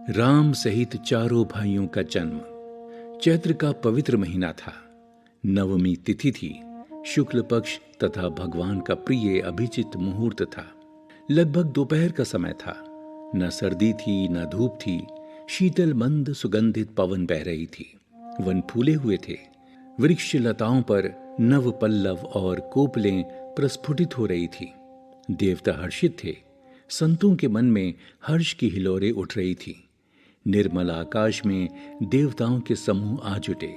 राम सहित चारों भाइयों का जन्म। चैत्र का पवित्र महीना था। नवमी तिथि थी। शुक्ल पक्ष तथा भगवान का प्रिय अभिजित मुहूर्त था। लगभग दोपहर का समय था। न सर्दी थी न धूप थी। शीतल मंद सुगंधित पवन बह रही थी। वन फूले हुए थे। वृक्ष लताओं पर नव पल्लव और कोपलें प्रस्फुटित हो रही थी। देवता हर्षित थे। संतों के मन में हर्ष की हिलोरें उठ रही थी। निर्मल आकाश में देवताओं के समूह आ जुटे।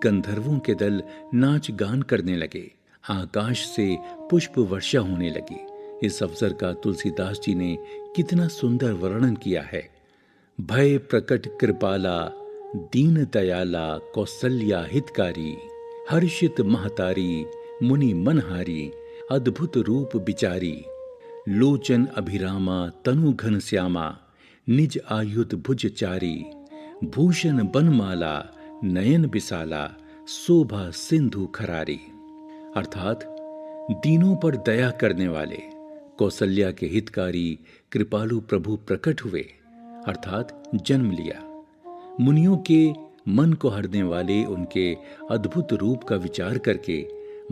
गंधर्वों के दल नाच गान करने लगे। आकाश से पुष्प वर्षा होने लगी। इस अवसर का तुलसीदास जी ने कितना सुंदर वर्णन किया है। भय प्रकट कृपाला, दीन दयाला, कौसल्या हितकारी, हर्षित महतारी, मुनि मनहारी, अद्भुत रूप बिचारी, लोचन अभिरामा, तनु घन श्यामा, निज आयुध भुज चारी, भूषण बनमाला, नयन बिसाला, शोभा सिंधु खरारी। अर्थात दीनों पर दया करने वाले कौसल्या के हितकारी कृपालु प्रभु प्रकट हुए, अर्थात जन्म लिया। मुनियों के मन को हरने वाले उनके अद्भुत रूप का विचार करके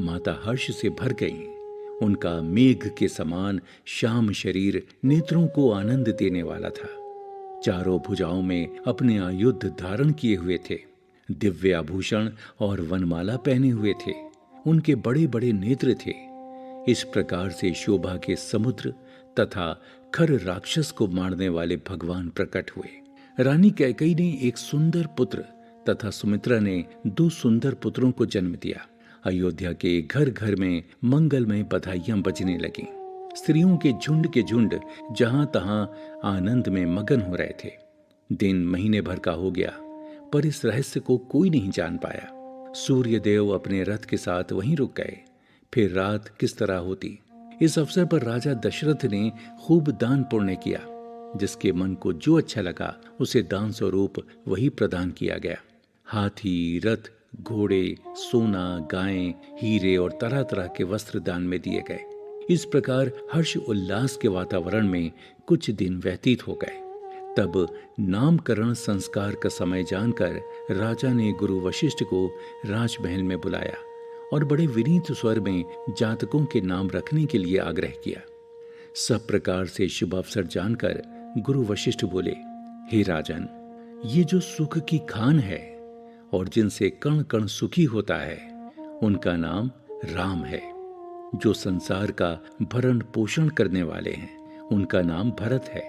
माता हर्ष से भर गईं। उनका मेघ के समान श्याम शरीर नेत्रों को आनंद देने वाला था। चारों भुजाओं में अपने आयुध धारण किए हुए थे। दिव्य आभूषण और वनमाला पहने हुए थे। उनके बड़े बड़े नेत्र थे। इस प्रकार से शोभा के समुद्र तथा खर राक्षस को मारने वाले भगवान प्रकट हुए। रानी कैकेयी ने एक सुंदर पुत्र तथा सुमित्रा ने 2 सुंदर पुत्रों को जन्म दिया। अयोध्या के घर घर में मंगलमय बधाइयां बजने लगीं। स्त्रियों के झुंड जहां तहां आनंद में मगन हो रहे थे। दिन महीने भर का हो गया, पर इस रहस्य को कोई नहीं जान पाया। सूर्यदेव अपने रथ के साथ वहीं रुक गए। फिर रात किस तरह होती। इस अवसर पर राजा दशरथ ने खूब दान पुण्य किया। जिसके मन को जो अच्छा लगा उसे दान स्वरूप वही प्रदान किया गया। हाथी, रथ, घोड़े, सोना, गायें, हीरे और तरह तरह के वस्त्र दान में दिए गए। इस प्रकार हर्ष उल्लास के वातावरण में कुछ दिन व्यतीत हो गए। तब नामकरण संस्कार का समय जानकर राजा ने गुरु वशिष्ठ को राजमहल में बुलाया और बड़े विनीत स्वर में जातकों के नाम रखने के लिए आग्रह किया। सब प्रकार से शुभ अवसर जानकर गुरु वशिष्ठ बोले, हे राजन, ये जो सुख की खान है और जिनसे कण कण सुखी होता है, उनका नाम राम है। जो संसार का भरण पोषण करने वाले हैं, उनका नाम भरत है।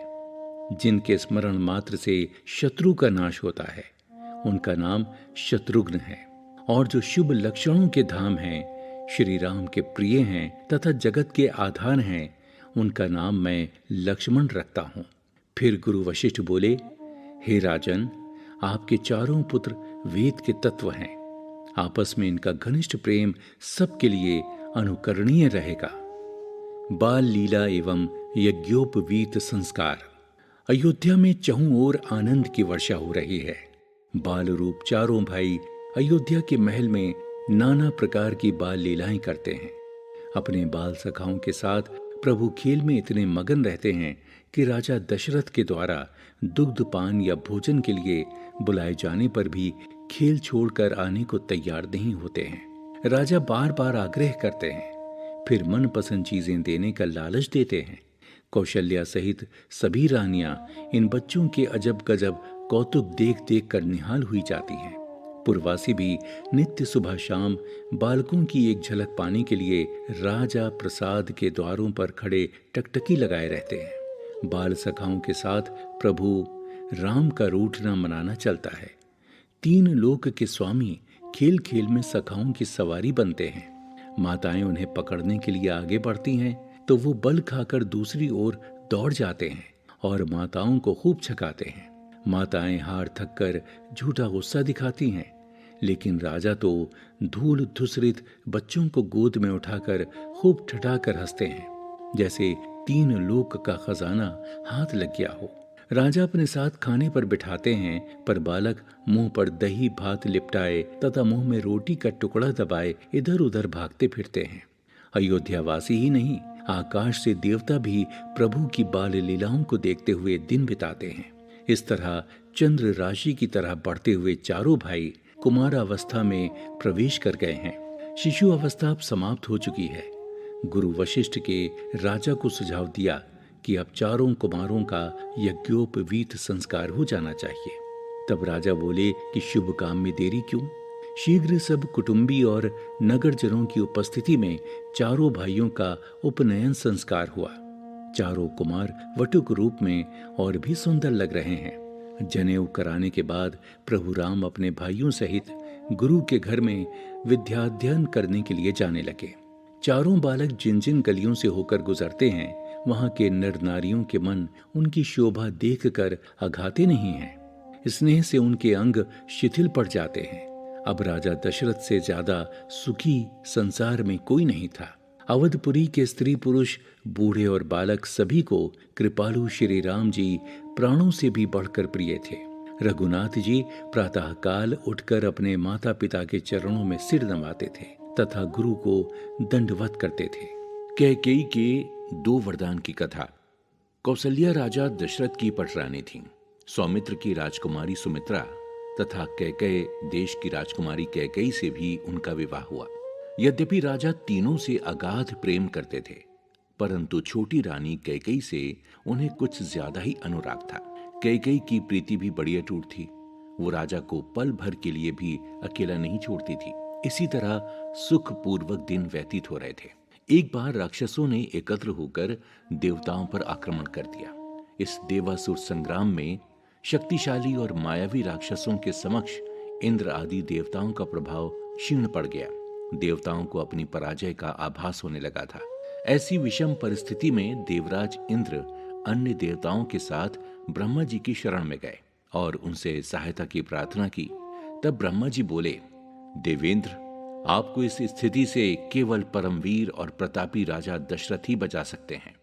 जिनके स्मरण मात्र से शत्रु का नाश होता है, उनका नाम शत्रुघ्न है। और जो शुभ लक्षणों के धाम हैं, श्री राम के प्रिय हैं तथा जगत के आधार हैं, उनका नाम मैं लक्ष्मण रखता हूँ। फिर गुरु वशिष्ठ बोले, हे राजन, आपके चारों पुत्र वेद के तत्व हैं। आपस में इनका घनिष्ठ प्रेम सबके लिए अनुकरणीय रहेगा। बाल लीला एवं यज्ञोपवीत संस्कार। अयोध्या में चहुं ओर आनंद की वर्षा हो रही है। बाल रूप चारों भाई अयोध्या के महल में नाना प्रकार की बाल लीलाएं करते हैं। अपने बाल सखाओं के साथ प्रभु खेल में इतने मगन रहते हैं कि राजा दशरथ के द्वारा दुग्धपान या भोजन के लिए बुलाए जाने पर भी खेल छोड़कर आने को तैयार नहीं होते हैं। राजा बार बार आग्रह करते हैं, फिर मनपसंद चीजें देने का लालच देते हैं। कौशल्या सहित सभी रानियां इन बच्चों के अजब गजब कौतुक देख देख कर निहाल हुई जाती हैं। पुरवासी भी नित्य सुबह शाम बालकों की एक झलक पाने के लिए राजा प्रसाद के द्वारों पर खड़े टकटकी लगाए रहते हैं। बाल सखाओं के साथ प्रभु राम का रूठना मनाना चलता है। 3 लोक के स्वामी खेल खेल में सखाओं की सवारी बनते हैं। माताएं उन्हें पकड़ने के लिए आगे बढ़ती हैं तो वो बल खाकर दूसरी ओर दौड़ जाते हैं और माताओं को खूब छकाते हैं। माताएं हार थक कर झूठा गुस्सा दिखाती हैं, लेकिन राजा तो धूल धुसरित बच्चों को गोद में उठाकर खूब ठठाकर हंसते हैं, जैसे 3 लोक का खजाना हाथ लग गया हो। राजा अपने साथ खाने पर बिठाते हैं, पर बालक मुंह पर दही भात लिपटाए तथा मुंह में रोटी का टुकड़ा दबाए इधर उधर भागते फिरते हैं। अयोध्यावासी ही नहीं, आकाश से देवता भी प्रभु की बाल लीलाओं को देखते हुए दिन बिताते हैं। इस तरह चंद्र राशि की तरह बढ़ते हुए चारों भाई कुमारावस्था में प्रवेश कर गए हैं। शिशु अवस्था अब समाप्त हो चुकी है। गुरु वशिष्ठ के राजा को सुझाव दिया कि अब चारों कुमारों का यज्ञोपवीत संस्कार हो जाना चाहिए। तब राजा बोले कि शुभ काम में देरी क्यों? शीघ्र सब कुटुंबी और नगरजनों की उपस्थिति में चारों भाइयों का उपनयन संस्कार हुआ। चारों कुमार वटुक रूप में और भी सुंदर लग रहे हैं। जनेऊ कराने के बाद प्रभु राम अपने भाइयों सहित गुरु के घर में विद्याध्ययन करने के लिए जाने लगे। चारों बालक जिन जिन गलियों से होकर गुजरते हैं, वहां के नर नारियों के मन उनकी शोभा देखकर अघाते नहीं हैं। स्नेह से उनके अंग शिथिल पड़ जाते हैं। अब राजा दशरथ से ज्यादा सुखी संसार में कोई नहीं था। अवधपुरी के स्त्री पुरुष, बूढ़े और बालक सभी को कृपालु श्री राम जी प्राणों से भी बढ़कर प्रिय थे। रघुनाथ जी प्रातःकाल उठकर अपने माता पिता के चरणों में सिर नवाते थे तथा गुरु को दंडवत करते थे। कैकेयी के 2 वरदान की कथा। कौसल्या राजा दशरथ की पटरानी थीं। सौमित्र की राजकुमारी सुमित्रा तथा कैकेयी देश की राजकुमारी कैकेयी से भी उनका विवाह हुआ। यद्यपि राजा तीनों से अगाध प्रेम करते थे, परंतु छोटी रानी कैकेयी से उन्हें कुछ ज्यादा ही अनुराग था। कैकेयी की प्रीति भी बड़ी अटूट थी। वो राजा को पल भर के लिए भी अकेला नहीं छोड़ती थी। इसी तरह सुखपूर्वक दिन व्यतीत हो रहे थे। एक बार राक्षसों ने एकत्र होकर देवताओं पर आक्रमण कर दिया। इस देवासुर संग्राम में शक्तिशाली और मायावी राक्षसों के समक्ष इंद्र आदि देवताओं का प्रभाव क्षीण पड़ गया। देवताओं को अपनी पराजय का आभास होने लगा था। ऐसी विषम परिस्थिति में देवराज इंद्र अन्य देवताओं के साथ ब्रह्मा जी की शरण में गए और उनसे सहायता की प्रार्थना की। तब ब्रह्मा जी बोले, देवेंद्र, आपको इस स्थिति से केवल परमवीर और प्रतापी राजा दशरथ ही बचा सकते हैं।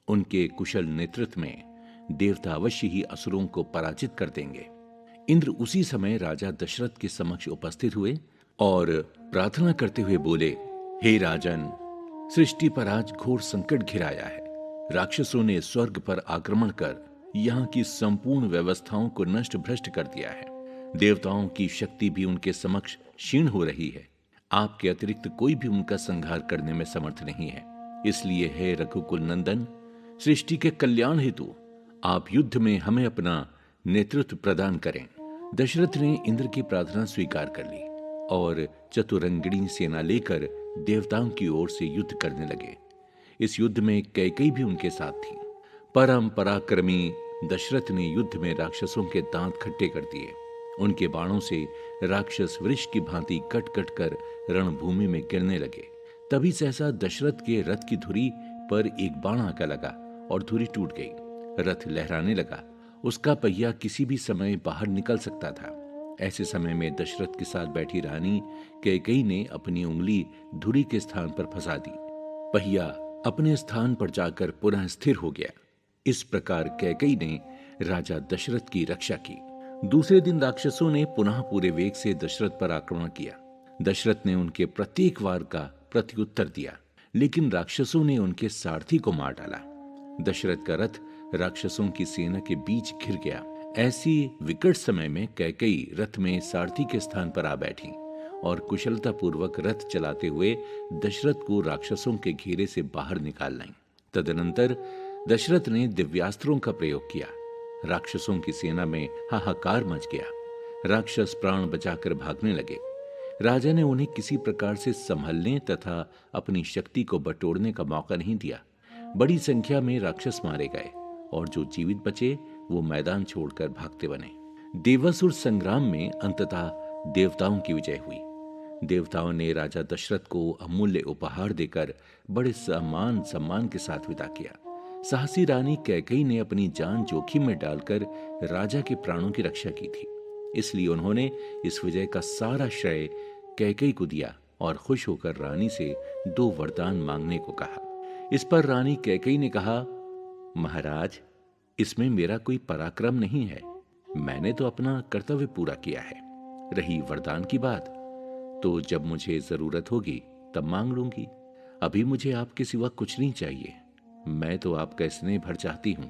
उनके कुशल नेतृत्व में देवता अवश्य ही असुरों को पराजित कर देंगे। इंद्र उसी समय राजा दशरथ के समक्ष उपस्थित हुए और प्रार्थना करते हुए बोले, हे राजन, सृष्टि पर आज घोर संकट घिराया है। राक्षसों ने स्वर्ग पर आक्रमण कर यहाँ की संपूर्ण व्यवस्थाओं को नष्ट भ्रष्ट कर दिया है। देवताओं की शक्ति भी उनके समक्ष क्षीण हो रही है। आपके अतिरिक्त कोई भी उनका संहार करने में समर्थ नहीं है। इसलिए हे रघुकुल नंदन, सृष्टि के कल्याण हेतु आप युद्ध में हमें अपना नेतृत्व प्रदान करें। दशरथ ने इंद्र की प्रार्थना स्वीकार कर ली और चतुरंगिणी सेना लेकर देवताओं की ओर से युद्ध करने लगे। इस युद्ध में कैकेयी भी उनके साथ थी। परम पराक्रमी दशरथ ने युद्ध में राक्षसों के दांत खट्टे कर दिए। उनके बाणों से राक्षस वृक्ष की भांति कट कट कर रणभूमि में गिरने लगे। तभी सहसा दशरथ के रथ की धुरी पर एक बाण आकर लगा और धुरी टूट गई। रथ लहराने लगा। उसका पहिया किसी भी समय बाहर निकल सकता था। ऐसे समय में दशरथ के साथ बैठी रानी कैकेयी ने अपनी उंगली धुरी के स्थान पर फंसा दी। पहिया अपने स्थान पर जाकर पुनः स्थिर हो गया। इस प्रकार कैकेयी ने राजा दशरथ की रक्षा की। दूसरे दिन राक्षसों ने पुनः पूरे वेग से दशरथ पर आक्रमण किया। दशरथ ने उनके प्रत्येक वार का प्रत्युत्तर दिया, लेकिन राक्षसों ने उनके सारथी को मार डाला। दशरथ का रथ राक्षसों की सेना के बीच घिर गया। ऐसी विकट समय में कैकेयी रथ में सारथी के स्थान पर आ बैठी और कुशलता पूर्वक रथ चलाते हुए दशरथ को राक्षसों के घेरे से बाहर निकाल लाई। तदनंतर दशरथ ने दिव्यास्त्रों का प्रयोग किया। राक्षसों की सेना में हाहाकार मच गया। राक्षस प्राण बचाकर भागने लगे। राजा ने उन्हें किसी प्रकार से संभलने तथा अपनी शक्ति को बटोरने का मौका नहीं दिया। बड़ी संख्या में राक्षस मारे गए और जो जीवित बचे वो मैदान छोड़कर भागते बने। देवासुर संग्राम में अंततः देवताओं की विजय हुई। देवताओं ने राजा दशरथ को अमूल्य उपहार देकर बड़े सम्मान के साथ विदा किया। साहसी रानी कैकेयी ने अपनी जान जोखिम में डालकर राजा के प्राणों की रक्षा की थी। इसलिए उन्होंने इस विजय का सारा श्रेय कैकेयी को दिया और खुश होकर रानी से 2 वरदान मांगने को कहा। इस पर रानी कैकेयी ने कहा, महाराज, इसमें मेरा कोई पराक्रम नहीं है। मैंने तो अपना कर्तव्य पूरा किया है। रही वरदान की बात, तो जब मुझे जरूरत होगी तब मांग लूंगी। अभी मुझे आपके सिवा कुछ नहीं चाहिए। मैं तो आपका स्नेह भर चाहती हूं।